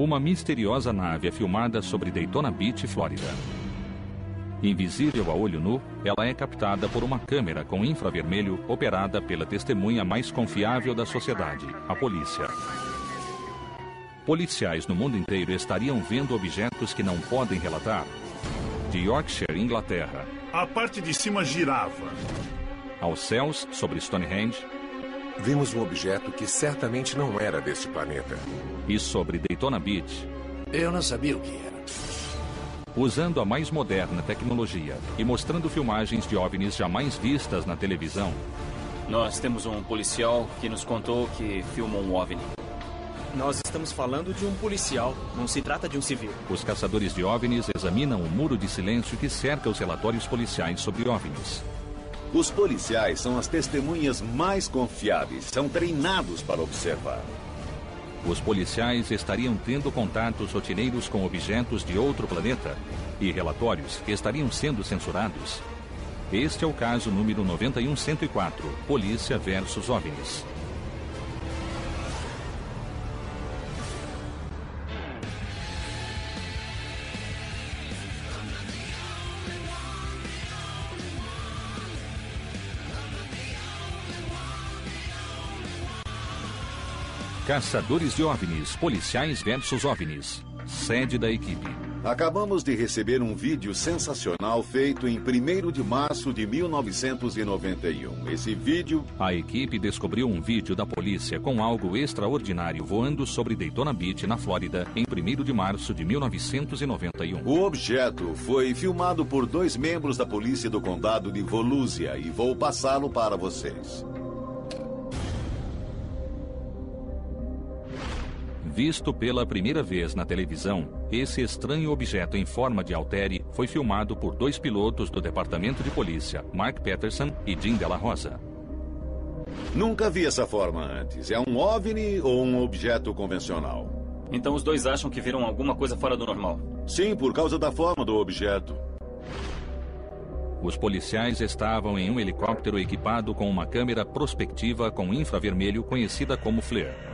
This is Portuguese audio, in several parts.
Uma misteriosa nave é filmada sobre Daytona Beach, Flórida. Invisível a olho nu, ela é captada por uma câmera com infravermelho operada pela testemunha mais confiável da sociedade, a polícia. Policiais no mundo inteiro estariam vendo objetos que não podem relatar. De Yorkshire, Inglaterra, A parte de cima girava. aos céus sobre Stonehenge Vimos um objeto que certamente não era deste planeta. e sobre Daytona Beach, Eu não sabia o que era. usando a mais moderna tecnologia e mostrando filmagens de OVNIs jamais vistas na televisão. Nós temos um policial que nos contou que filmou um OVNI. Nós estamos falando de um policial, não se trata de um civil. Os caçadores de OVNIs examinam o muro de silêncio que cerca os relatórios policiais sobre OVNIs. Os policiais são as testemunhas mais confiáveis, são treinados para observar. Os policiais estariam tendo contatos rotineiros com objetos de outro planeta e relatórios que estariam sendo censurados. Este é o caso número 91104, Polícia versus OVNIs. Caçadores de OVNIs, policiais versus OVNIs. Sede da equipe. Acabamos de receber um vídeo sensacional feito em 1º de março de 1991. Esse vídeo... A equipe descobriu um vídeo da polícia com algo extraordinário voando sobre Daytona Beach, na Flórida, em 1º de março de 1991. O objeto foi filmado por 2 membros da polícia do condado de Volusia e vou passá-lo para vocês. Visto pela primeira vez na televisão, esse estranho objeto em forma de altere foi filmado por 2 pilotos do departamento de polícia, Mark Patterson e Jim Della Rosa. Nunca vi essa forma antes. É um OVNI ou um objeto convencional? Então os dois acham que viram alguma coisa fora do normal. Sim, por causa da forma do objeto. Os policiais estavam em um helicóptero equipado com uma câmera prospectiva com infravermelho conhecida como FLIR.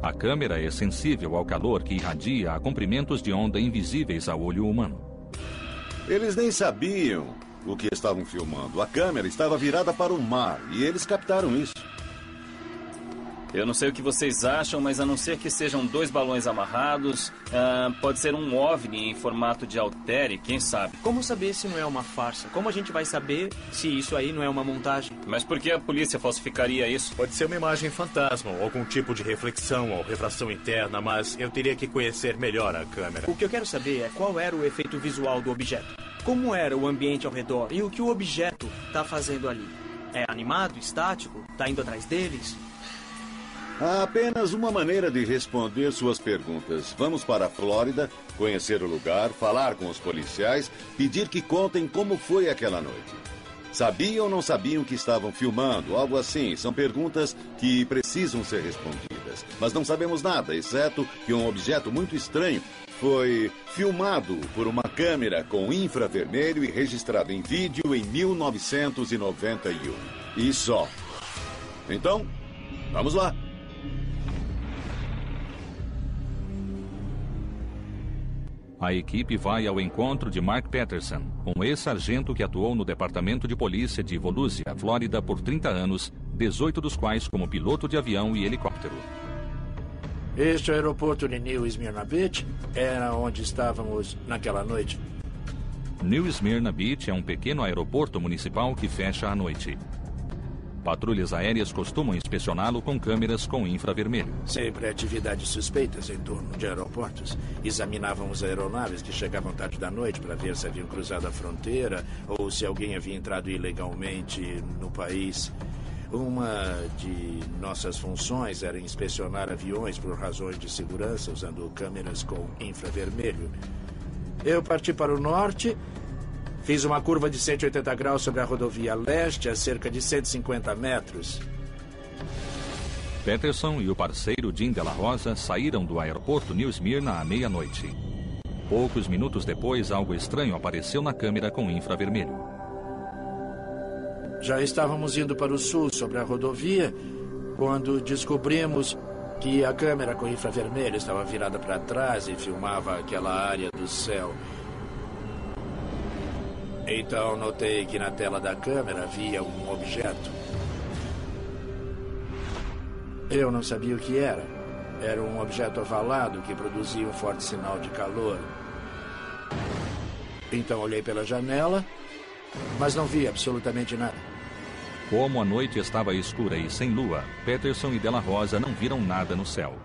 A câmera é sensível ao calor que irradia a comprimentos de onda invisíveis ao olho humano. Eles nem sabiam o que estavam filmando. A câmera estava virada para o mar e eles captaram isso. Eu não sei o que vocês acham, mas a não ser que sejam 2 balões amarrados, pode ser um OVNI em formato de altere, quem sabe. Como saber se não é uma farsa? Como a gente vai saber se isso aí não é uma montagem? Mas por que a polícia falsificaria isso? Pode ser uma imagem fantasma ou algum tipo de reflexão ou refração interna, mas eu teria que conhecer melhor a câmera. O que eu quero saber é qual era o efeito visual do objeto. Como era o ambiente ao redor e o que o objeto está fazendo ali? É animado, estático? Está indo atrás deles? Há apenas uma maneira de responder suas perguntas. Vamos para a Flórida, conhecer o lugar, falar com os policiais, pedir que contem como foi aquela noite. Sabiam ou não sabiam que estavam filmando? Algo assim. São perguntas que precisam ser respondidas. Mas não sabemos nada, exceto que um objeto muito estranho foi filmado por uma câmera com infravermelho e registrado em vídeo em 1991. E só. Então, vamos lá. A equipe vai ao encontro de Mark Patterson, um ex-sargento que atuou no Departamento de Polícia de Volusia, Flórida, por 30 anos, 18 dos quais como piloto de avião e helicóptero. Este aeroporto de New Smyrna Beach era onde estávamos naquela noite. New Smyrna Beach é um pequeno aeroporto municipal que fecha à noite. Patrulhas aéreas costumam inspecioná-lo com câmeras com infravermelho. Sempre atividades suspeitas em torno de aeroportos. Examinavam as aeronaves que chegavam tarde da noite para ver se haviam cruzado a fronteira ou se alguém havia entrado ilegalmente no país. Uma de nossas funções era inspecionar aviões por razões de segurança usando câmeras com infravermelho. Eu parti para o norte. Fiz uma curva de 180 graus sobre a rodovia leste a cerca de 150 metros. Patterson e o parceiro Jim Della Rosa saíram do aeroporto New Smyrna à meia-noite. Poucos minutos depois, algo estranho apareceu na câmera com infravermelho. Já estávamos indo para o sul sobre a rodovia quando descobrimos Que a câmera com infravermelho estava virada para trás e filmava aquela área do céu. Então notei que na tela da câmera havia um objeto. Eu não sabia o que era. Era um objeto ovalado que produzia um forte sinal de calor. Então olhei pela janela, mas não vi absolutamente nada. Como a noite estava escura e sem lua, Peterson e Della Rosa não viram nada no céu.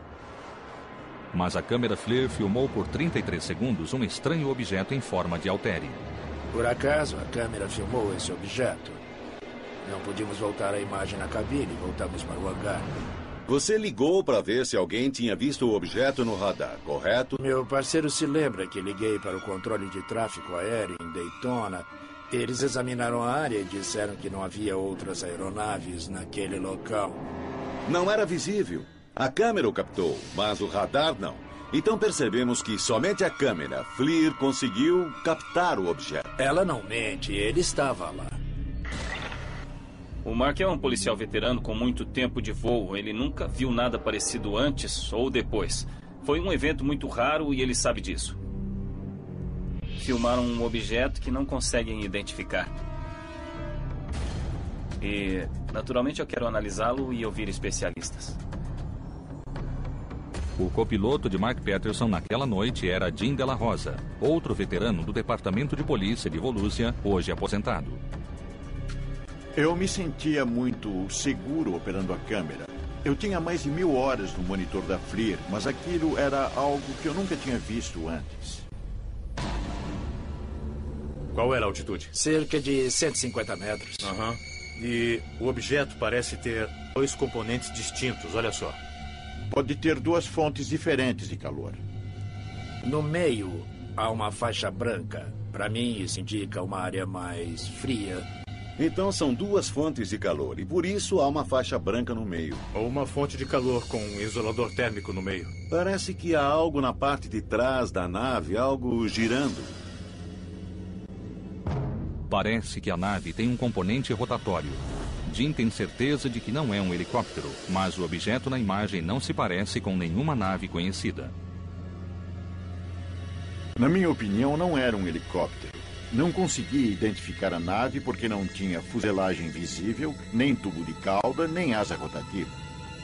Mas a câmera FLIR filmou por 33 segundos um estranho objeto em forma de haltere. Por acaso, a câmera filmou esse objeto. Não podíamos voltar a imagem na cabine, voltamos para o hangar. Você ligou para ver se alguém tinha visto o objeto no radar, correto? Meu parceiro se lembra que liguei para o controle de tráfego aéreo em Daytona. Eles examinaram a área e disseram que não havia outras aeronaves naquele local. Não era visível. A câmera o captou, mas o radar não. Então percebemos que somente a câmera FLIR conseguiu captar o objeto. Ela não mente, ele estava lá. O Mark é um policial veterano com muito tempo de voo. Ele nunca viu nada parecido antes ou depois. Foi um evento muito raro e ele sabe disso. Filmaram um objeto que não conseguem identificar. E, naturalmente, eu quero analisá-lo e ouvir especialistas. O copiloto de Mark Peterson naquela noite era Jim Della Rosa, outro veterano do Departamento de Polícia de Volusia, hoje aposentado. Eu me sentia muito seguro operando a câmera. Eu tinha mais de 1000 horas no monitor da FLIR, mas aquilo era algo que eu nunca tinha visto antes. Qual era a altitude? Cerca de 150 metros. Aham. E o objeto parece ter 2 componentes distintos, olha só. Pode ter 2 fontes diferentes de calor. No meio, há uma faixa branca. Para mim, isso indica uma área mais fria. Então são 2 fontes de calor e por isso há uma faixa branca no meio. Ou uma fonte de calor com um isolador térmico no meio. Parece que há algo na parte de trás da nave, algo girando. Parece que a nave tem um componente rotatório. Jim tem certeza de que não é um helicóptero, mas o objeto na imagem não se parece com nenhuma nave conhecida. Na minha opinião, não era um helicóptero. Não consegui identificar a nave porque não tinha fuselagem visível, nem tubo de cauda, nem asa rotativa.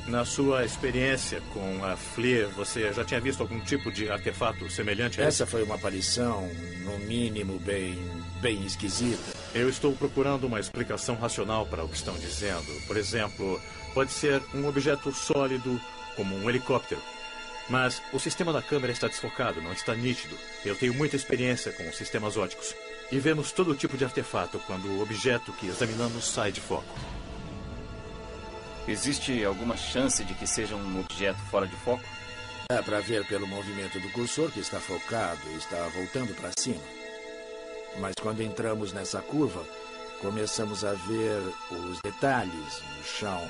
Na sua experiência com a FLIR, você já tinha visto algum tipo de artefato semelhante a esse? Essa foi uma aparição, no mínimo, bem esquisita. Eu estou procurando uma explicação racional para o que estão dizendo. Por exemplo, pode ser um objeto sólido, como um helicóptero. Mas o sistema da câmera está desfocado, não está nítido. Eu tenho muita experiência com sistemas óticos. E vemos todo tipo de artefato quando o objeto que examinamos sai de foco. Existe alguma chance de que seja um objeto fora de foco? Dá para ver pelo movimento do cursor que está focado e está voltando para cima. Mas quando entramos nessa curva, começamos a ver os detalhes no chão.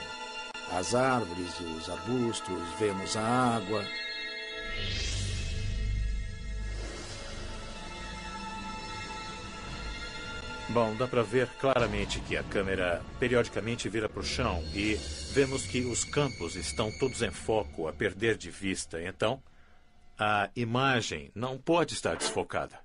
As árvores, os arbustos, vemos a água. Bom, dá para ver claramente que a câmera periodicamente vira para o chão e vemos que os campos estão todos em foco, a perder de vista. Então, a imagem não pode estar desfocada.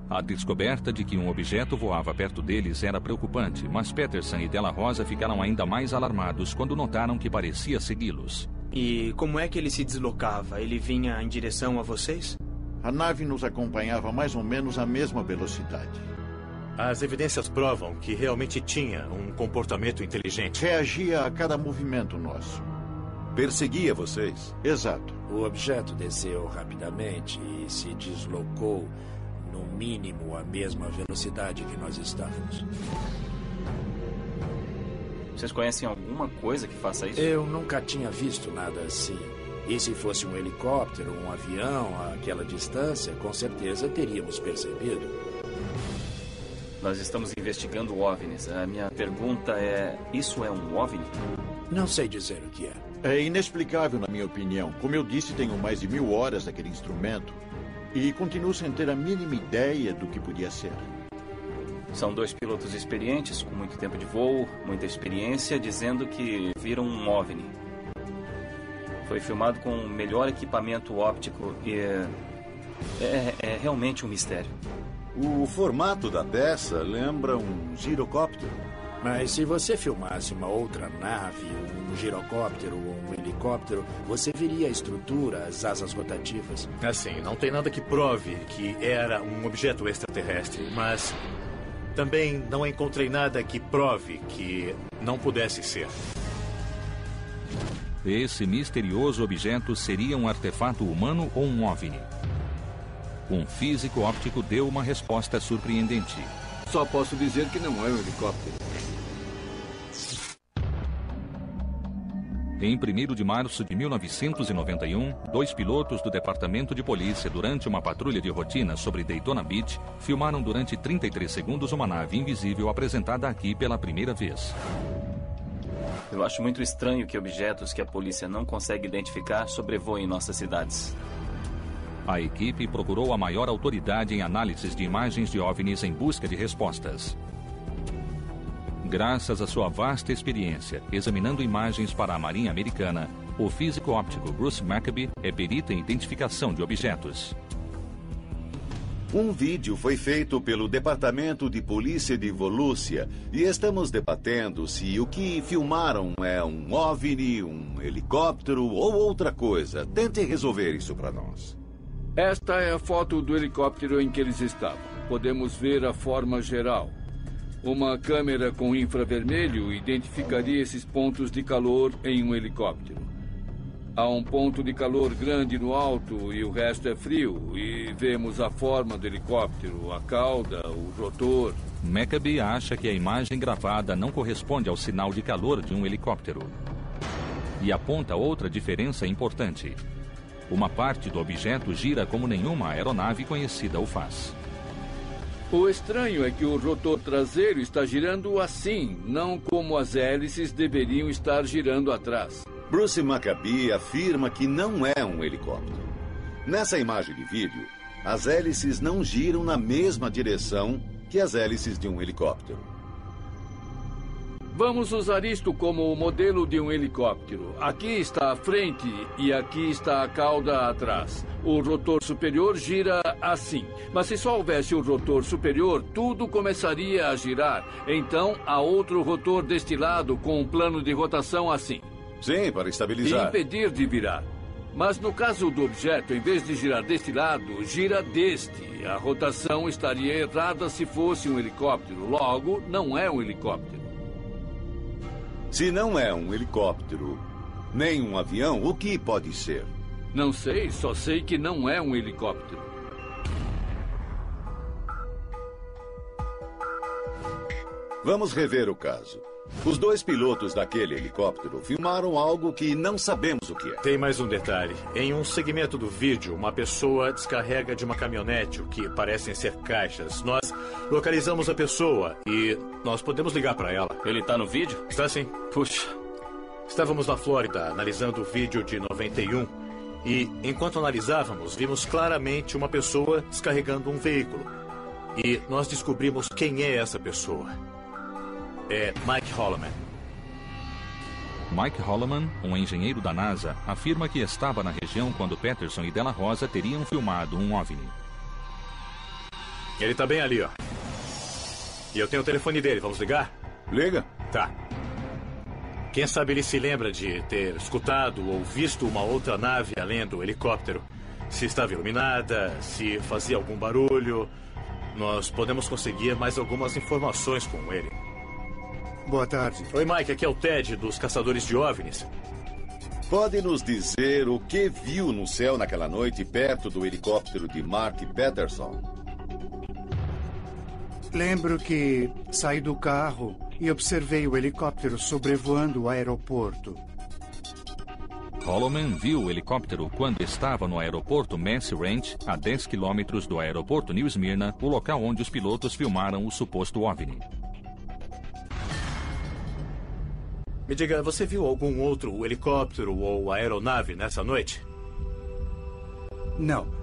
A descoberta de que um objeto voava perto deles era preocupante, mas Peterson e Della Rosa ficaram ainda mais alarmados quando notaram que parecia segui-los. E como é que ele se deslocava? Ele vinha em direção a vocês? A nave nos acompanhava mais ou menos à mesma velocidade. As evidências provam que realmente tinha um comportamento inteligente. Reagia a cada movimento nosso. Perseguia vocês? Exato. O objeto desceu rapidamente e se deslocou, no mínimo, à mesma velocidade que nós estávamos. Vocês conhecem alguma coisa que faça isso? Eu nunca tinha visto nada assim. E se fosse um helicóptero, um avião, àquela distância, com certeza teríamos percebido. Nós estamos investigando OVNIs. A minha pergunta é, isso é um OVNI? Não sei dizer o que é. É inexplicável, na minha opinião. Como eu disse, tenho mais de 1000 horas daquele instrumento. E continuo sem ter a mínima ideia do que podia ser. São 2 pilotos experientes, com muito tempo de voo, muita experiência, dizendo que viram um OVNI. Foi filmado com o melhor equipamento óptico e é realmente um mistério. O formato da peça lembra um girocóptero. Mas se você filmasse uma outra nave, um girocóptero ou um helicóptero, você veria a estrutura, as asas rotativas. Assim, não tem nada que prove que era um objeto extraterrestre, mas também não encontrei nada que prove que não pudesse ser. Esse misterioso objeto seria um artefato humano ou um OVNI? Um físico óptico deu uma resposta surpreendente. Só posso dizer que não é um helicóptero. Em 1º de março de 1991, 2 pilotos do Departamento de Polícia, durante uma patrulha de rotina sobre Daytona Beach, filmaram durante 33 segundos uma nave invisível apresentada aqui pela primeira vez. Eu acho muito estranho que objetos que a polícia não consegue identificar sobrevoem nossas cidades. A equipe procurou a maior autoridade em análises de imagens de OVNIs em busca de respostas. Graças à sua vasta experiência examinando imagens para a Marinha Americana, o físico óptico Bruce Maccabee é perito em identificação de objetos. Um vídeo foi feito pelo Departamento de Polícia de Volusia e estamos debatendo se o que filmaram é um OVNI, um helicóptero ou outra coisa. Tente resolver isso para nós. Esta é a foto do helicóptero em que eles estavam. Podemos ver a forma geral. Uma câmera com infravermelho identificaria esses pontos de calor em um helicóptero. Há um ponto de calor grande no alto e o resto é frio. E vemos a forma do helicóptero, a cauda, o rotor. Maccabee acha que a imagem gravada não corresponde ao sinal de calor de um helicóptero. E aponta outra diferença importante. Uma parte do objeto gira como nenhuma aeronave conhecida o faz. O estranho é que o rotor traseiro está girando assim, não como as hélices deveriam estar girando atrás. Bruce Maccabee afirma que não é um helicóptero. Nessa imagem de vídeo, as hélices não giram na mesma direção que as hélices de um helicóptero. Vamos usar isto como o modelo de um helicóptero. Aqui está a frente e aqui está a cauda atrás. O rotor superior gira assim. Mas se só houvesse o rotor superior, tudo começaria a girar. Então, há outro rotor deste lado com um plano de rotação assim. Sim, para estabilizar. E impedir de virar. Mas no caso do objeto, em vez de girar deste lado, gira deste. A rotação estaria errada se fosse um helicóptero. Logo, não é um helicóptero. Se não é um helicóptero, nem um avião, o que pode ser? Não sei, só sei que não é um helicóptero. Vamos rever o caso. Os 2 pilotos daquele helicóptero filmaram algo que não sabemos o que é. Tem mais um detalhe. Em um segmento do vídeo, uma pessoa descarrega de uma caminhonete o que parecem ser caixas. Nós localizamos a pessoa e nós podemos ligar para ela. Ele tá no vídeo? Está sim. Puxa. Estávamos na Flórida analisando o vídeo de 91 e, enquanto analisávamos, vimos claramente uma pessoa descarregando um veículo. E nós descobrimos quem é essa pessoa. É Mike Holloman. Mike Holloman, um engenheiro da NASA, afirma que estava na região quando Peterson e Della Rosa teriam filmado um OVNI. Ele tá bem ali, ó. E eu tenho o telefone dele, vamos ligar? Liga. Tá. Quem sabe ele se lembra de ter escutado ou visto uma outra nave além do helicóptero. Se estava iluminada, se fazia algum barulho. Nós podemos conseguir mais algumas informações com ele. Boa tarde. Oi, Mike. Aqui é o Ted, dos Caçadores de OVNIs. Pode nos dizer o que viu no céu naquela noite perto do helicóptero de Mark Peterson? Lembro que saí do carro e observei o helicóptero sobrevoando o aeroporto. Holloman viu o helicóptero quando estava no aeroporto Mess Ranch, a 10 quilômetros do aeroporto New Smyrna, o local onde os pilotos filmaram o suposto OVNI. Me diga, você viu algum outro helicóptero ou aeronave nessa noite?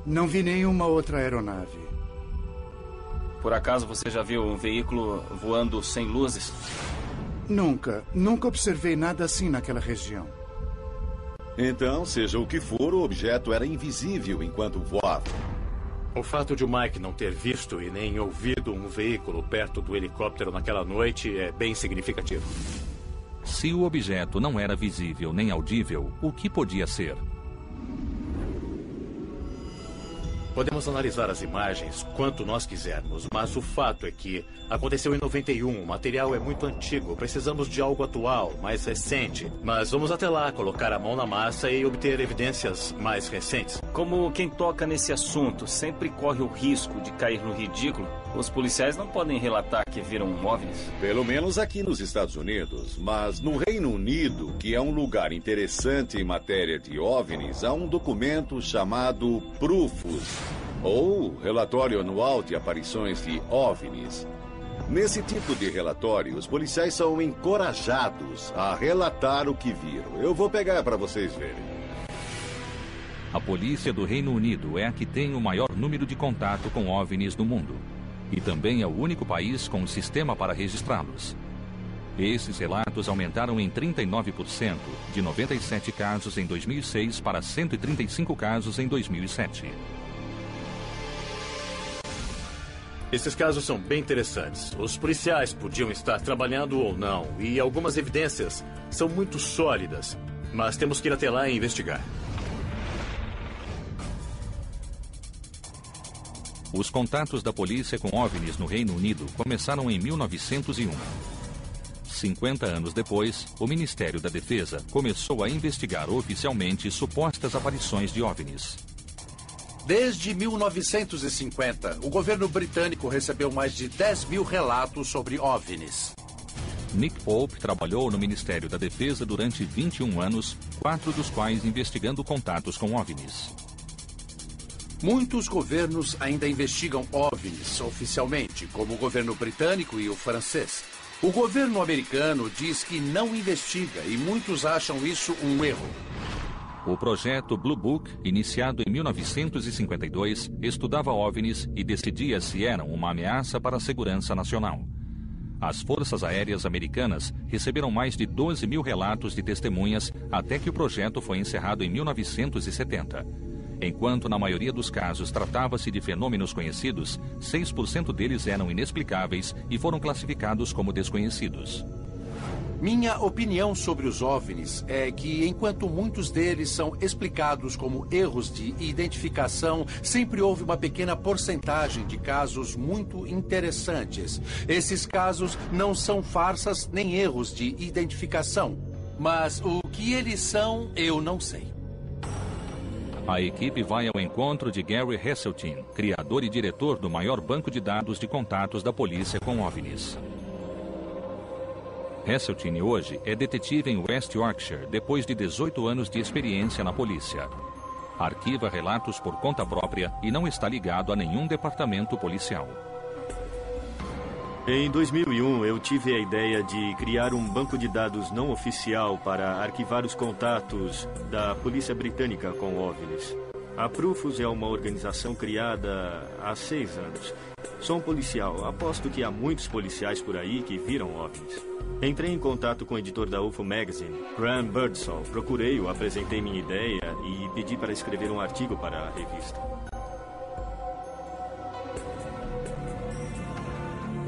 Não vi nenhuma outra aeronave. Por acaso você já viu um veículo voando sem luzes? Nunca observei nada assim naquela região. Então, seja o que for, o objeto era invisível enquanto voava. O fato de o Mike não ter visto e nem ouvido um veículo perto do helicóptero naquela noite é bem significativo. Se o objeto não era visível nem audível, o que podia ser? Podemos analisar as imagens quanto nós quisermos, mas o fato é que aconteceu em 91, o material é muito antigo, precisamos de algo atual, mais recente. Mas vamos até lá, colocar a mão na massa e obter evidências mais recentes. Como quem toca nesse assunto sempre corre o risco de cair no ridículo, os policiais não podem relatar que viram OVNIs. Pelo menos aqui nos Estados Unidos. Mas no Reino Unido, que é um lugar interessante em matéria de OVNIs, há um documento chamado PRUFUS, ou Relatório Anual de Aparições de OVNIs. Nesse tipo de relatório, os policiais são encorajados a relatar o que viram. Eu vou pegar para vocês verem. A polícia do Reino Unido é a que tem o maior número de contato com OVNIs no mundo. E também é o único país com um sistema para registrá-los. Esses relatos aumentaram em 39%, de 97 casos em 2006 para 135 casos em 2007. Esses casos são bem interessantes. Os policiais podiam estar trabalhando ou não, e algumas evidências são muito sólidas. Mas temos que ir até lá e investigar. Os contatos da polícia com OVNIs no Reino Unido começaram em 1901. 50 anos depois, o Ministério da Defesa começou a investigar oficialmente supostas aparições de OVNIs. Desde 1950, o governo britânico recebeu mais de 10 mil relatos sobre OVNIs. Nick Pope trabalhou no Ministério da Defesa durante 21 anos, 4 dos quais investigando contatos com OVNIs. Muitos governos ainda investigam OVNIs oficialmente, como o governo britânico e o francês. O governo americano diz que não investiga e muitos acham isso um erro. O projeto Blue Book, iniciado em 1952, estudava OVNIs e decidia se eram uma ameaça para a segurança nacional. As forças aéreas americanas receberam mais de 12 mil relatos de testemunhas até que o projeto foi encerrado em 1970. Enquanto na maioria dos casos tratava-se de fenômenos conhecidos, 6% deles eram inexplicáveis e foram classificados como desconhecidos. Minha opinião sobre os OVNIs é que, enquanto muitos deles são explicados como erros de identificação, sempre houve uma pequena porcentagem de casos muito interessantes. Esses casos não são farsas nem erros de identificação, mas o que eles são, eu não sei. A equipe vai ao encontro de Gary Heseltine, criador e diretor do maior banco de dados de contatos da polícia com OVNIs. Heseltine hoje é detetive em West Yorkshire, depois de 18 anos de experiência na polícia. Arquiva relatos por conta própria e não está ligado a nenhum departamento policial. Em 2001, eu tive a ideia de criar um banco de dados não oficial para arquivar os contatos da polícia britânica com OVNIs. A Prufus é uma organização criada há 6 anos. Sou um policial. Aposto que há muitos policiais por aí que viram OVNIs. Entrei em contato com o editor da UFO Magazine, Graham Birdsall. Procurei-o, apresentei minha ideia e pedi para escrever um artigo para a revista.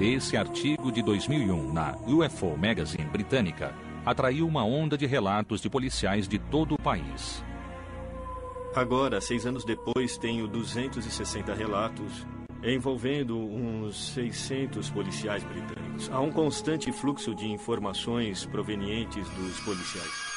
Esse artigo de 2001 na UFO Magazine britânica atraiu uma onda de relatos de policiais de todo o país. Agora, 6 anos depois, tenho 260 relatos envolvendo uns 600 policiais britânicos. Há um constante fluxo de informações provenientes dos policiais.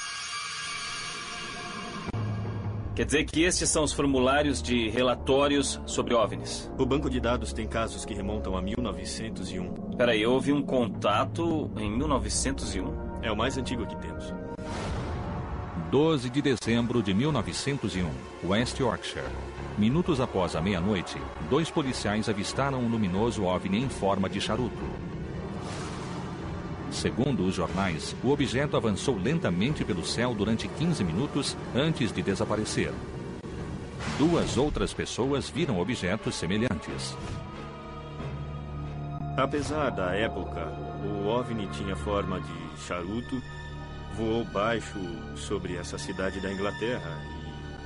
Quer dizer que estes são os formulários de relatórios sobre OVNIs? O banco de dados tem casos que remontam a 1901. Peraí, houve um contato em 1901? É o mais antigo que temos. 12 de dezembro de 1901, West Yorkshire. Minutos após a meia-noite, 2 policiais avistaram um luminoso OVNI em forma de charuto. Segundo os jornais, o objeto avançou lentamente pelo céu durante 15 minutos antes de desaparecer. 2 outras pessoas viram objetos semelhantes. Apesar da época, o OVNI tinha forma de charuto voou baixo sobre essa cidade da Inglaterra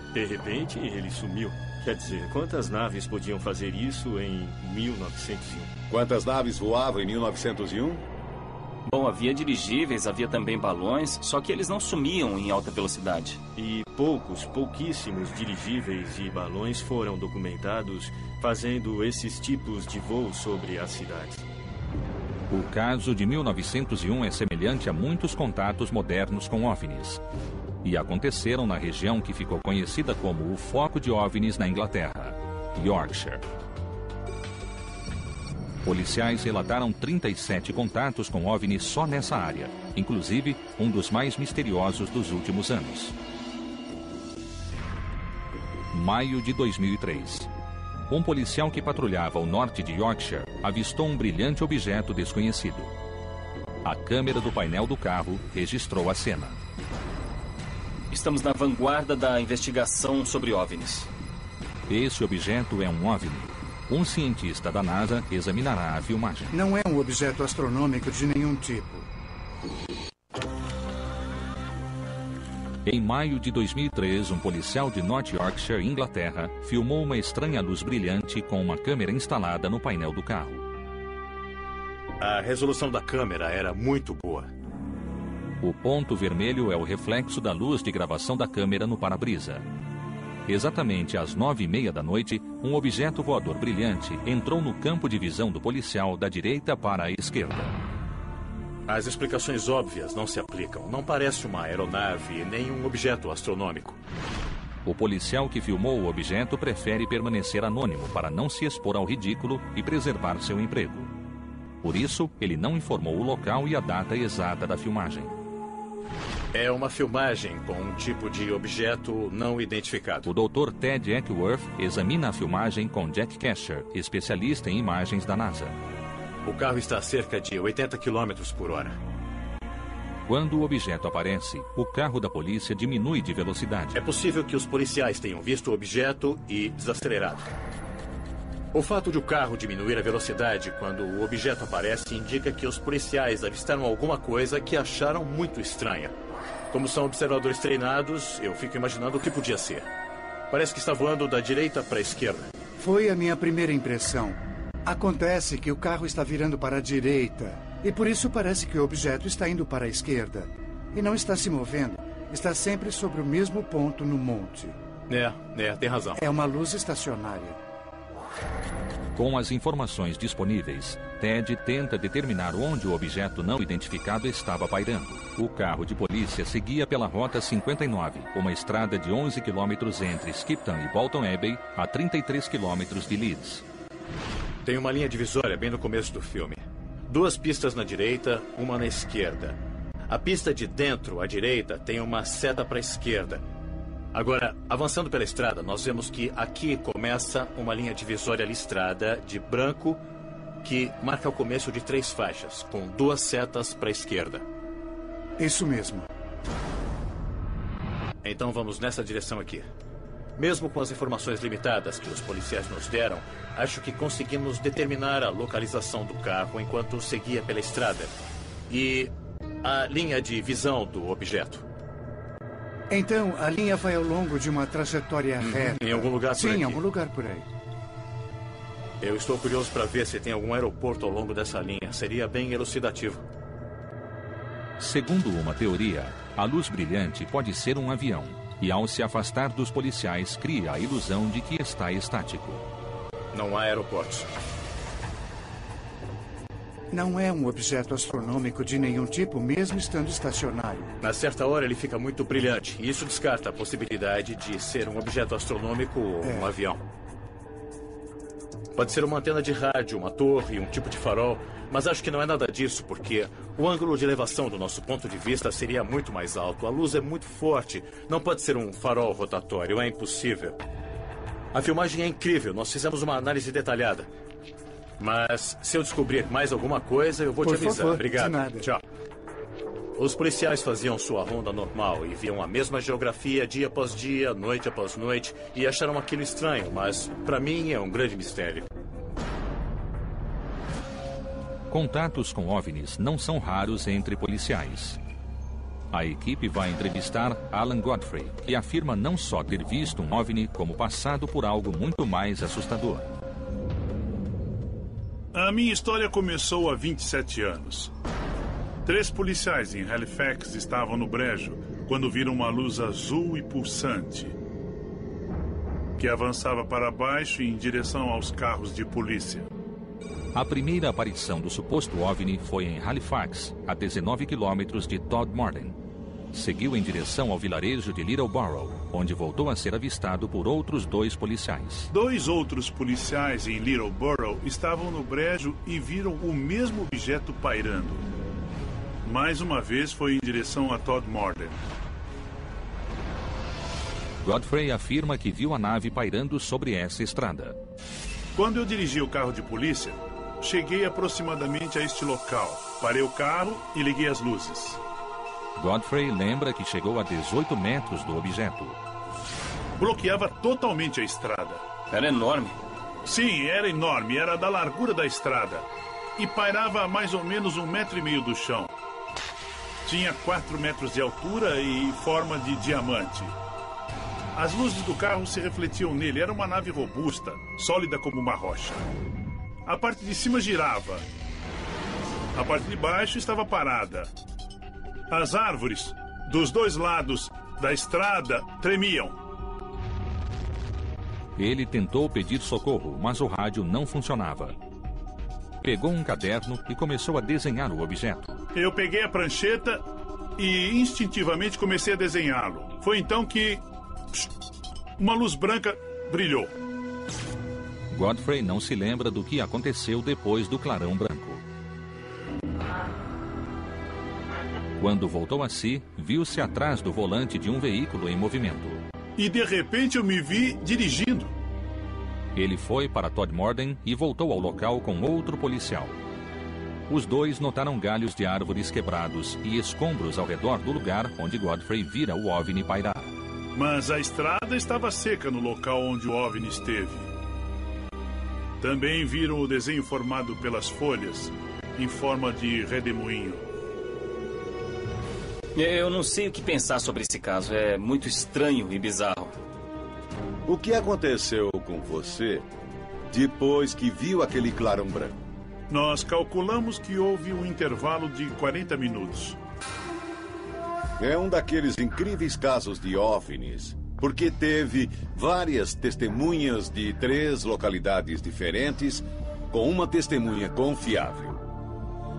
e, de repente, ele sumiu. Quer dizer, quantas naves podiam fazer isso em 1901? Quantas naves voavam em 1901? Bom, havia dirigíveis, havia também balões, só que eles não sumiam em alta velocidade. E pouquíssimos dirigíveis e balões foram documentados fazendo esses tipos de voos sobre as cidades. O caso de 1901 é semelhante a muitos contatos modernos com OVNIs. E aconteceram na região que ficou conhecida como o foco de OVNIs na Inglaterra, Yorkshire. Policiais relataram 37 contatos com OVNIs só nessa área, inclusive um dos mais misteriosos dos últimos anos. Maio de 2003. Um policial que patrulhava o norte de Yorkshire avistou um brilhante objeto desconhecido. A câmera do painel do carro registrou a cena. Estamos na vanguarda da investigação sobre OVNIs. Esse objeto é um OVNI. Um cientista da NASA examinará a filmagem. Não é um objeto astronômico de nenhum tipo. Em maio de 2003, um policial de North Yorkshire, Inglaterra, filmou uma estranha luz brilhante com uma câmera instalada no painel do carro. A resolução da câmera era muito boa. O ponto vermelho é o reflexo da luz de gravação da câmera no para-brisa. Exatamente às 9h30 da noite, um objeto voador brilhante entrou no campo de visão do policial da direita para a esquerda. As explicações óbvias não se aplicam. Não parece uma aeronave nem um objeto astronômico. O policial que filmou o objeto prefere permanecer anônimo para não se expor ao ridículo e preservar seu emprego. Por isso, ele não informou o local e a data exata da filmagem. É uma filmagem com um tipo de objeto não identificado. O Dr. Ted Eckworth examina a filmagem com Jack Kesher, especialista em imagens da NASA. O carro está a cerca de 80 km por hora. Quando o objeto aparece, o carro da polícia diminui de velocidade. É possível que os policiais tenham visto o objeto e desacelerado. O fato de o carro diminuir a velocidade quando o objeto aparece indica que os policiais avistaram alguma coisa que acharam muito estranha. Como são observadores treinados, eu fico imaginando o que podia ser. Parece que está voando da direita para a esquerda. Foi a minha primeira impressão. Acontece que o carro está virando para a direita. E por isso parece que o objeto está indo para a esquerda. E não está se movendo. Está sempre sobre o mesmo ponto no monte. Tem razão. É uma luz estacionária. Com as informações disponíveis, Ted tenta determinar onde o objeto não identificado estava pairando. O carro de polícia seguia pela Rota 59, uma estrada de 11 quilômetros entre Skipton e Bolton Abbey, a 33 quilômetros de Leeds. Tem uma linha divisória bem no começo do filme. 2 pistas na direita, uma na esquerda. A pista de dentro, à direita, tem uma seta para a esquerda. Agora, avançando pela estrada, nós vemos que aqui começa uma linha divisória listrada de branco que marca o começo de 3 faixas, com 2 setas para a esquerda. Isso mesmo. Então vamos nessa direção aqui. Mesmo com as informações limitadas que os policiais nos deram, acho que conseguimos determinar a localização do carro enquanto seguia pela estrada e a linha de visão do objeto. Então, a linha vai ao longo de uma trajetória reta. Em algum lugar por aqui? Sim, em algum lugar por aí. Eu estou curioso para ver se tem algum aeroporto ao longo dessa linha. Seria bem elucidativo. Segundo uma teoria, a luz brilhante pode ser um avião. E ao se afastar dos policiais, cria a ilusão de que está estático. Não há aeroportos. Não é um objeto astronômico de nenhum tipo, mesmo estando estacionário. Na certa hora ele fica muito brilhante. E isso descarta a possibilidade de ser um objeto astronômico ou um avião. Pode ser uma antena de rádio, uma torre, um tipo de farol. Mas acho que não é nada disso, porque o ângulo de elevação do nosso ponto de vista seria muito mais alto. A luz é muito forte. Não pode ser um farol rotatório, é impossível. A filmagem é incrível, nós fizemos uma análise detalhada. Mas se eu descobrir mais alguma coisa, eu vou te avisar. Favor, obrigado. de nada. Tchau. Os policiais faziam sua ronda normal e viam a mesma geografia dia após dia, noite após noite, e acharam aquilo estranho, mas para mim é um grande mistério. Contatos com OVNIs não são raros entre policiais. A equipe vai entrevistar Alan Godfrey, que afirma não só ter visto um OVNI, como passado por algo muito mais assustador. A minha história começou há 27 anos. 3 policiais em Halifax estavam no brejo quando viram uma luz azul e pulsante que avançava para baixo em direção aos carros de polícia. A primeira aparição do suposto OVNI foi em Halifax, a 19 quilômetros de Todmorden. Seguiu em direção ao vilarejo de Littleborough, onde voltou a ser avistado por outros 2 policiais. 2 outros policiais em Littleborough estavam no brejo e viram o mesmo objeto pairando. Mais uma vez foi em direção a Todmorden. Godfrey afirma que viu a nave pairando sobre essa estrada. Quando eu dirigi o carro de polícia, cheguei aproximadamente a este local. Parei o carro e liguei as luzes. Godfrey lembra que chegou a 18 metros do objeto. Bloqueava totalmente a estrada. Era enorme? Sim, era enorme. Era da largura da estrada. E pairava a mais ou menos 1,5 metros do chão. Tinha 4 metros de altura e forma de diamante. As luzes do carro se refletiam nele. Era uma nave robusta, sólida como uma rocha. A parte de cima girava. A parte de baixo estava parada. As árvores dos 2 lados da estrada tremiam. Ele tentou pedir socorro, mas o rádio não funcionava. Pegou um caderno e começou a desenhar o objeto. Eu peguei a prancheta e instintivamente comecei a desenhá-lo. Foi então que uma luz branca brilhou. Godfrey não se lembra do que aconteceu depois do clarão branco. Quando voltou a si, viu-se atrás do volante de um veículo em movimento. E de repente eu me vi dirigindo. Ele foi para Todmorden e voltou ao local com outro policial. Os 2 notaram galhos de árvores quebrados e escombros ao redor do lugar onde Godfrey vira o OVNI pairar. Mas a estrada estava seca no local onde o OVNI esteve. Também viram o desenho formado pelas folhas, em forma de redemoinho. Eu não sei o que pensar sobre esse caso. É muito estranho e bizarro. O que aconteceu com você depois que viu aquele clarão branco? Nós calculamos que houve um intervalo de 40 minutos. É um daqueles incríveis casos de OVNIs, porque teve várias testemunhas de 3 localidades diferentes, com uma testemunha confiável.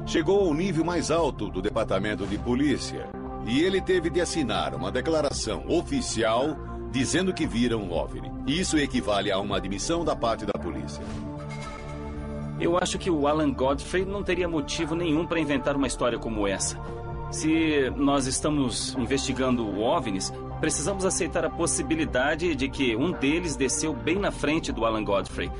Chegou ao nível mais alto do departamento de polícia e ele teve de assinar uma declaração oficial dizendo que viram um OVNI. Isso equivale a uma admissão da parte da polícia. Eu acho que o Alan Godfrey não teria motivo nenhum para inventar uma história como essa. Se nós estamos investigando OVNIs, precisamos aceitar a possibilidade de que um deles desceu bem na frente do Alan Godfrey.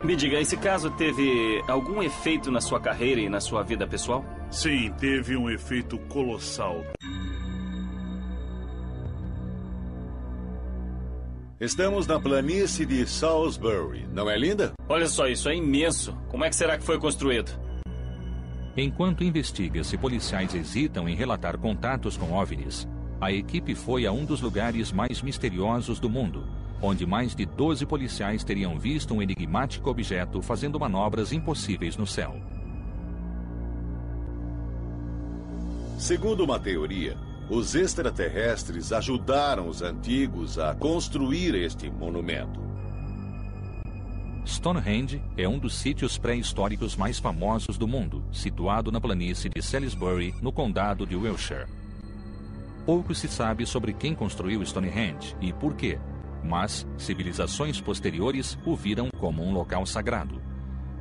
Me diga, esse caso teve algum efeito na sua carreira e na sua vida pessoal? Sim, teve um efeito colossal. Estamos na planície de Salisbury, não é linda? Olha só, isso é imenso. Como é que será que foi construído? Enquanto investiga se policiais hesitam em relatar contatos com OVNIs, a equipe foi a um dos lugares mais misteriosos do mundo, onde mais de 12 policiais teriam visto um enigmático objeto fazendo manobras impossíveis no céu. Segundo uma teoria, os extraterrestres ajudaram os antigos a construir este monumento. Stonehenge é um dos sítios pré-históricos mais famosos do mundo, situado na planície de Salisbury, no condado de Wiltshire. Pouco se sabe sobre quem construiu Stonehenge e por quê, mas civilizações posteriores o viram como um local sagrado.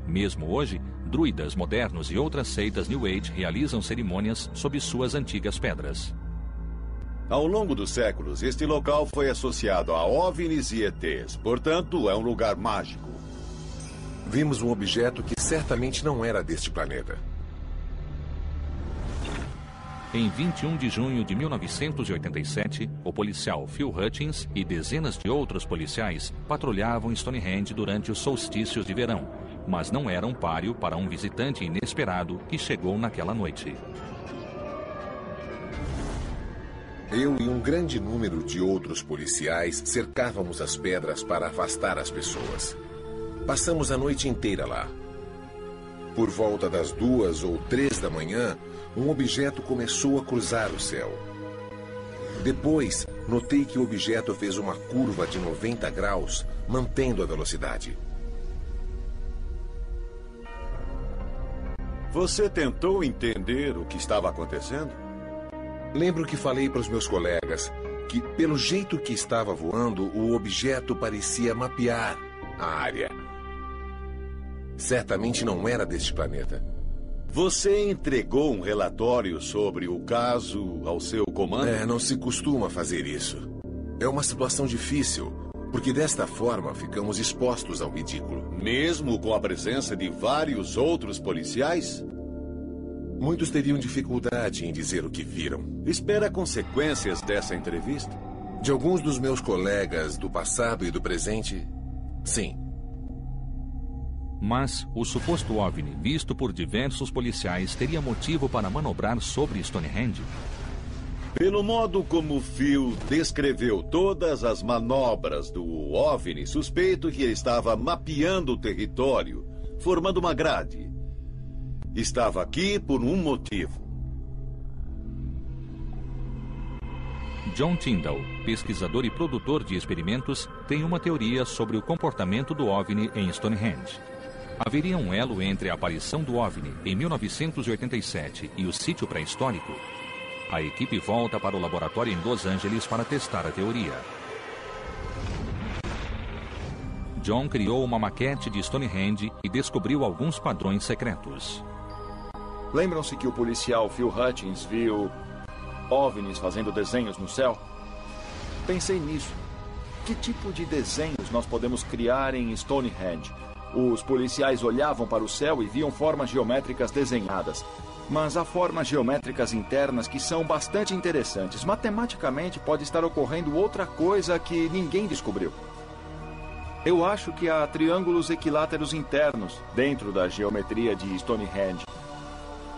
Mesmo hoje, druidas modernos e outras seitas New Age realizam cerimônias sob suas antigas pedras. Ao longo dos séculos, este local foi associado a OVNIs e ETs, portanto, é um lugar mágico. Vimos um objeto que certamente não era deste planeta. Em 21 de junho de 1987, o policial Phil Hutchins e dezenas de outros policiais patrulhavam Stonehenge durante os solstícios de verão, mas não eram páreo para um visitante inesperado que chegou naquela noite. Eu e um grande número de outros policiais cercávamos as pedras para afastar as pessoas. Passamos a noite inteira lá. Por volta das 2 ou 3 da manhã, um objeto começou a cruzar o céu. Depois, notei que o objeto fez uma curva de 90 graus, mantendo a velocidade. Você tentou entender o que estava acontecendo? Lembro que falei para os meus colegas que, pelo jeito que estava voando, o objeto parecia mapear a área. Certamente não era deste planeta. Você entregou um relatório sobre o caso ao seu comando? Não se costuma fazer isso. É uma situação difícil, porque desta forma ficamos expostos ao ridículo. Mesmo com a presença de vários outros policiais? Muitos teriam dificuldade em dizer o que viram. Espera consequências dessa entrevista? De alguns dos meus colegas do passado e do presente, sim. Mas o suposto OVNI, visto por diversos policiais, teria motivo para manobrar sobre Stonehenge? Pelo modo como Phil descreveu todas as manobras do OVNI, suspeito que ele estava mapeando o território, formando uma grade. Estava aqui por um motivo. John Tyndall, pesquisador e produtor de experimentos, tem uma teoria sobre o comportamento do OVNI em Stonehenge. Haveria um elo entre a aparição do OVNI em 1987 e o sítio pré-histórico? A equipe volta para o laboratório em Los Angeles para testar a teoria. John criou uma maquete de Stonehenge e descobriu alguns padrões secretos. Lembram-se que o policial Phil Hutchins viu OVNIs fazendo desenhos no céu? Pensei nisso. Que tipo de desenhos nós podemos criar em Stonehenge? Os policiais olhavam para o céu e viam formas geométricas desenhadas. Mas há formas geométricas internas que são bastante interessantes. Matematicamente pode estar ocorrendo outra coisa que ninguém descobriu. Eu acho que há triângulos equiláteros internos dentro da geometria de Stonehenge.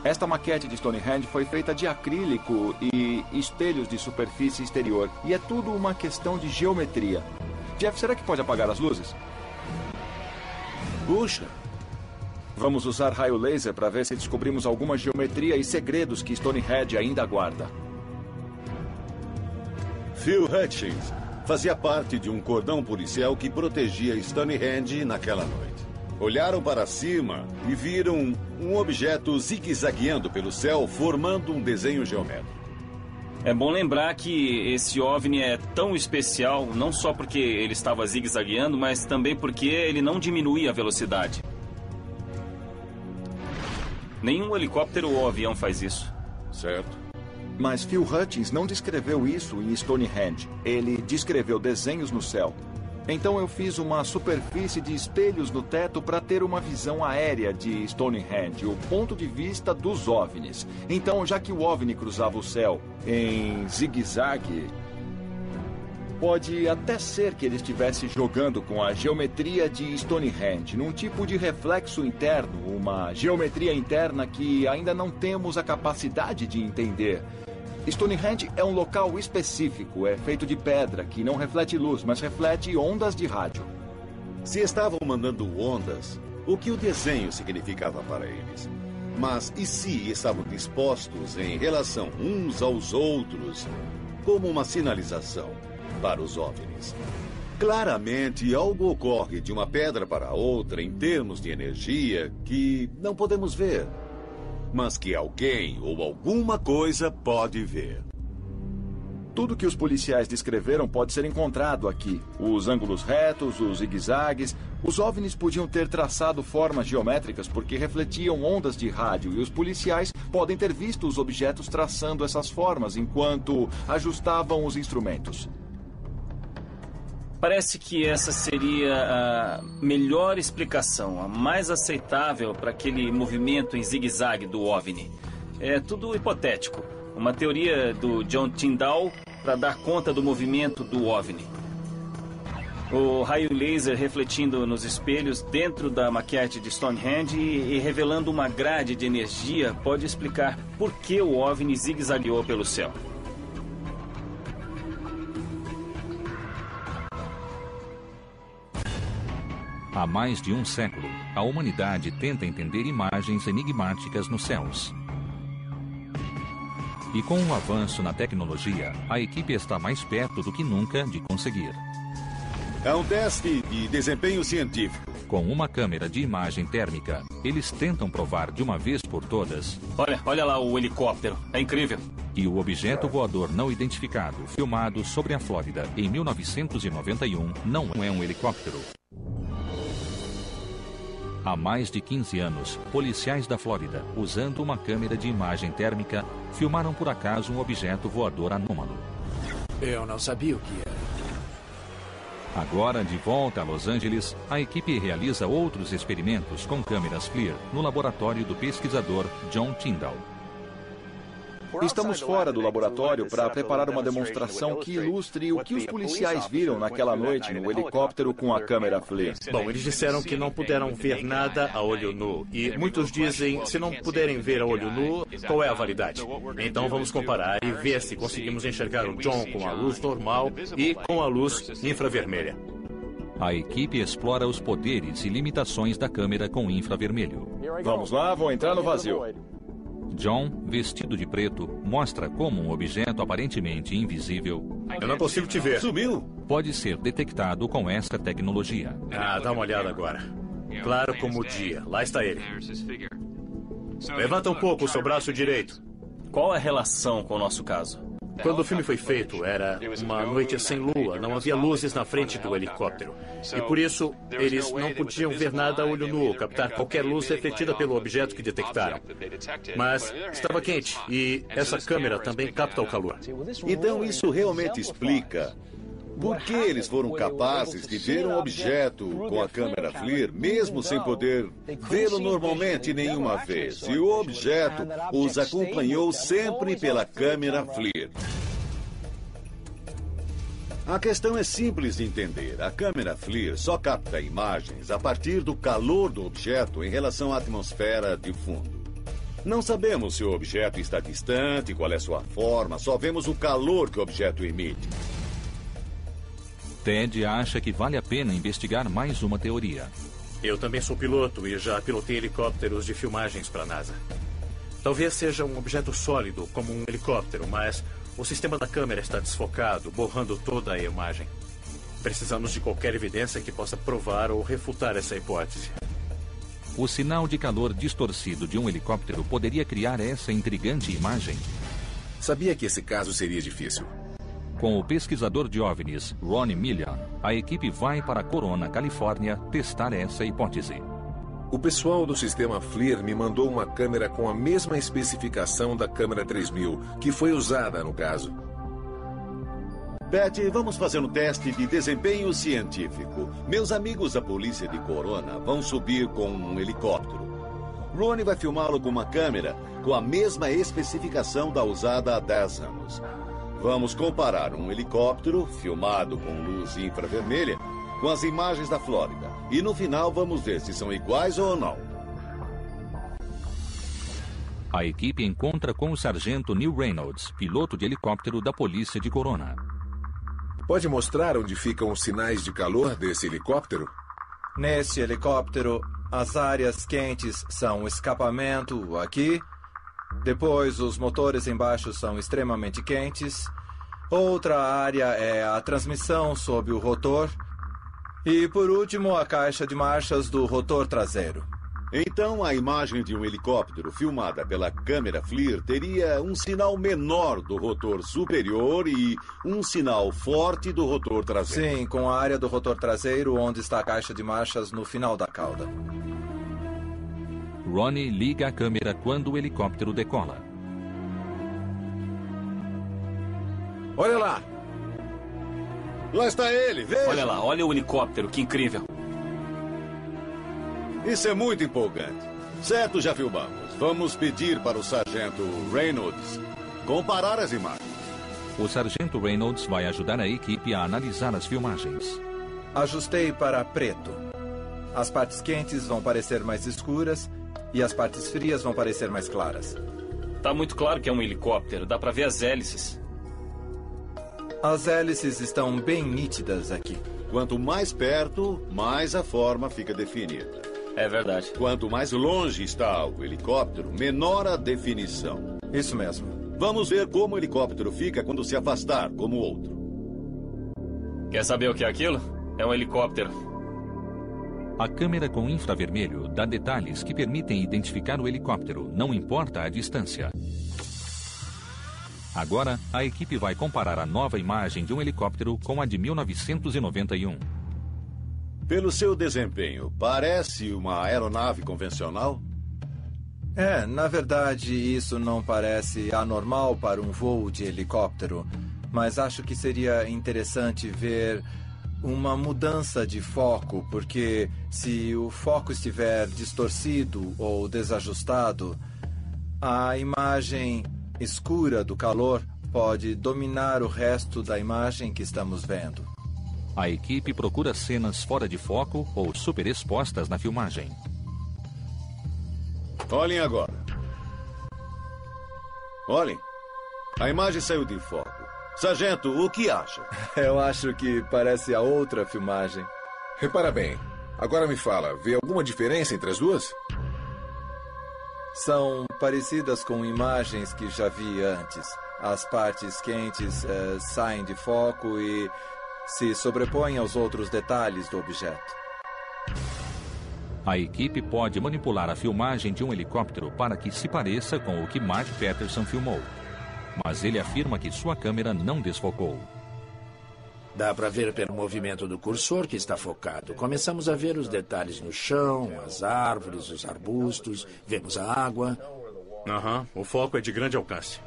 Esta maquete de Stonehenge foi feita de acrílico e espelhos de superfície exterior. E é tudo uma questão de geometria. Jeff, será que pode apagar as luzes? Puxa! Vamos usar raio laser para ver se descobrimos alguma geometria e segredos que Stonehenge ainda guarda. Phil Hutchins fazia parte de um cordão policial que protegia Stonehenge naquela noite. Olharam para cima e viram um objeto zigue-zagueando pelo céu, formando um desenho geométrico. É bom lembrar que esse OVNI é tão especial, não só porque ele estava zigue-zagueando, mas também porque ele não diminuía a velocidade. Nenhum helicóptero ou avião faz isso. Certo. Mas Phil Hutchins não descreveu isso em Stonehenge. Ele descreveu desenhos no céu. Então eu fiz uma superfície de espelhos no teto para ter uma visão aérea de Stonehenge, o ponto de vista dos OVNIs. Então, já que o OVNI cruzava o céu em zigue-zague, pode até ser que ele estivesse jogando com a geometria de Stonehenge, num tipo de reflexo interno, uma geometria interna que ainda não temos a capacidade de entender. Stonehenge é um local específico, é feito de pedra, que não reflete luz, mas reflete ondas de rádio. Se estavam mandando ondas, o que o desenho significava para eles? Mas e se estavam dispostos em relação uns aos outros, como uma sinalização para os OVNIs? Claramente, algo ocorre de uma pedra para outra em termos de energia que não podemos ver, mas que alguém ou alguma coisa pode ver. Tudo que os policiais descreveram pode ser encontrado aqui. Os ângulos retos, os zigue-zagues. Os OVNIs podiam ter traçado formas geométricas porque refletiam ondas de rádio, e os policiais podem ter visto os objetos traçando essas formas enquanto ajustavam os instrumentos. Parece que essa seria a melhor explicação, a mais aceitável para aquele movimento em zigue-zague do OVNI. É tudo hipotético. Uma teoria do John Tyndall para dar conta do movimento do OVNI. O raio laser refletindo nos espelhos dentro da maquete de Stonehenge e revelando uma grade de energia pode explicar por que o OVNI zigue-zagueou pelo céu. Há mais de um século, a humanidade tenta entender imagens enigmáticas nos céus. E com o avanço na tecnologia, a equipe está mais perto do que nunca de conseguir. É um teste de desempenho científico. Com uma câmera de imagem térmica, eles tentam provar de uma vez por todas... Olha lá o helicóptero. É incrível. E o objeto voador não identificado, filmado sobre a Flórida em 1991, não é um helicóptero. Há mais de 15 anos, policiais da Flórida, usando uma câmera de imagem térmica, filmaram por acaso um objeto voador anômalo. Eu não sabia o que era. Agora, de volta a Los Angeles, a equipe realiza outros experimentos com câmeras FLIR no laboratório do pesquisador John Tyndall. Estamos fora do laboratório para preparar uma demonstração que ilustre o que os policiais viram naquela noite no helicóptero com a câmera FLIR. Bom, eles disseram que não puderam ver nada a olho nu. E muitos dizem, se não puderem ver a olho nu, qual é a validade? Então vamos comparar e ver se conseguimos enxergar o John com a luz normal e com a luz infravermelha. A equipe explora os poderes e limitações da câmera com infravermelho. Vamos lá, vou entrar no vazio. John, vestido de preto, mostra como um objeto aparentemente invisível... Eu não consigo te ver. Sumiu. ...pode ser detectado com essa tecnologia. Dá uma olhada agora. Claro como o dia. Lá está ele. Levanta um pouco o seu braço direito. Qual é a relação com o nosso caso? Quando o filme foi feito, era uma noite sem lua, não havia luzes na frente do helicóptero. E por isso, eles não podiam ver nada a olho nu, captar qualquer luz refletida pelo objeto que detectaram. Mas estava quente e essa câmera também capta o calor. Então isso realmente explica por que eles foram capazes de ver um objeto com a câmera FLIR, mesmo sem poder vê-lo normalmente nenhuma vez. E o objeto os acompanhou sempre pela câmera FLIR. A questão é simples de entender. A câmera FLIR só capta imagens a partir do calor do objeto em relação à atmosfera de fundo. Não sabemos se o objeto está distante, qual é sua forma, só vemos o calor que o objeto emite. Ted acha que vale a pena investigar mais uma teoria. Eu também sou piloto e já pilotei helicópteros de filmagens para a NASA. Talvez seja um objeto sólido, como um helicóptero, mas o sistema da câmera está desfocado, borrando toda a imagem. Precisamos de qualquer evidência que possa provar ou refutar essa hipótese. O sinal de calor distorcido de um helicóptero poderia criar essa intrigante imagem? Sabia que esse caso seria difícil. Com o pesquisador de OVNIs, Ronnie Millian, a equipe vai para Corona, Califórnia, testar essa hipótese. O pessoal do sistema FLIR me mandou uma câmera com a mesma especificação da câmera 3000, que foi usada no caso. Betty, vamos fazer um teste de desempenho científico. Meus amigos da polícia de Corona vão subir com um helicóptero. Ronnie vai filmá-lo com uma câmera com a mesma especificação da usada há 10 anos. Vamos comparar um helicóptero filmado com luz infravermelha com as imagens da Flórida. E no final vamos ver se são iguais ou não. A equipe encontra com o sargento Neil Reynolds, piloto de helicóptero da polícia de Corona. Pode mostrar onde ficam os sinais de calor desse helicóptero? Nesse helicóptero, as áreas quentes são o escapamento aqui. Depois, os motores embaixo são extremamente quentes. Outra área é a transmissão sob o rotor. E, por último, a caixa de marchas do rotor traseiro. Então, a imagem de um helicóptero filmada pela câmera FLIR teria um sinal menor do rotor superior e um sinal forte do rotor traseiro. Sim, com a área do rotor traseiro onde está a caixa de marchas no final da cauda. Ronnie liga a câmera quando o helicóptero decola. Olha lá! Lá está ele, veja! Olha lá, olha o helicóptero, que incrível! Isso é muito empolgante. Certo, já filmamos. Vamos pedir para o sargento Reynolds comparar as imagens. O sargento Reynolds vai ajudar a equipe a analisar as filmagens. Ajustei para preto. As partes quentes vão parecer mais escuras e as partes frias vão parecer mais claras. Tá muito claro que é um helicóptero, dá para ver as hélices. As hélices estão bem nítidas aqui. Quanto mais perto, mais a forma fica definida. É verdade. Quanto mais longe está o helicóptero, menor a definição. Isso mesmo. Vamos ver como o helicóptero fica quando se afastar, como o outro. Quer saber o que é aquilo? É um helicóptero. A câmera com infravermelho dá detalhes que permitem identificar o helicóptero, não importa a distância. Agora, a equipe vai comparar a nova imagem de um helicóptero com a de 1991. Pelo seu desempenho, parece uma aeronave convencional? Na verdade, isso não parece anormal para um voo de helicóptero, mas acho que seria interessante ver uma mudança de foco, porque se o foco estiver distorcido ou desajustado, a imagem escura do calor pode dominar o resto da imagem que estamos vendo. A equipe procura cenas fora de foco ou superexpostas na filmagem. Olhem agora. Olhem. A imagem saiu de foco. Sargento, o que acha? Eu acho que parece a outra filmagem. Repara bem. Agora me fala, vê alguma diferença entre as duas? São parecidas com imagens que já vi antes. As partes quentes saem de foco e se sobrepõem aos outros detalhes do objeto. A equipe pode manipular a filmagem de um helicóptero para que se pareça com o que Mark Peterson filmou. Mas ele afirma que sua câmera não desfocou. Dá para ver pelo movimento do cursor que está focado. Começamos a ver os detalhes no chão, as árvores, os arbustos, vemos a água. O foco é de grande alcance.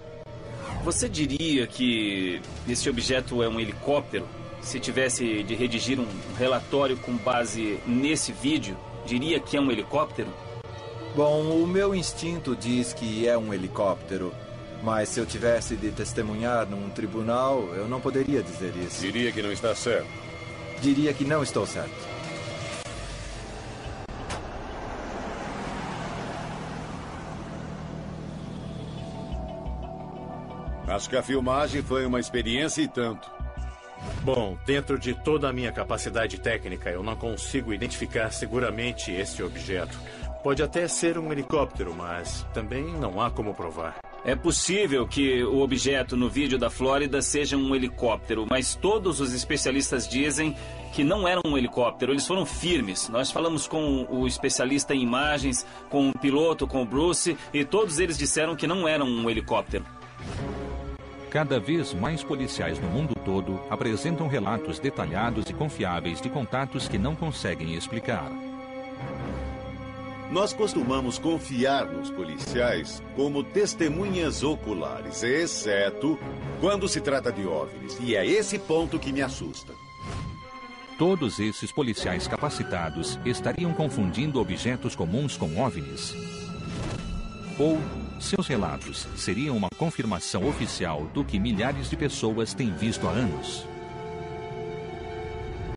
Você diria que esse objeto é um helicóptero? Se tivesse de redigir um relatório com base nesse vídeo, diria que é um helicóptero? Bom, o meu instinto diz que é um helicóptero. Mas se eu tivesse de testemunhar num tribunal, eu não poderia dizer isso. Diria que não está certo. Diria que não estou certo. Acho que a filmagem foi uma experiência e tanto. Bom, dentro de toda a minha capacidade técnica, eu não consigo identificar seguramente esse objeto. Pode até ser um helicóptero, mas também não há como provar. É possível que o objeto no vídeo da Flórida seja um helicóptero, mas todos os especialistas dizem que não era um helicóptero, eles foram firmes. Nós falamos com o especialista em imagens, com o piloto, com o Bruce, e todos eles disseram que não era um helicóptero. Cada vez mais policiais no mundo todo apresentam relatos detalhados e confiáveis de contatos que não conseguem explicar. Nós costumamos confiar nos policiais como testemunhas oculares, exceto quando se trata de OVNIs. E é esse ponto que me assusta. Todos esses policiais capacitados estariam confundindo objetos comuns com OVNIs? Ou seus relatos seriam uma confirmação oficial do que milhares de pessoas têm visto há anos?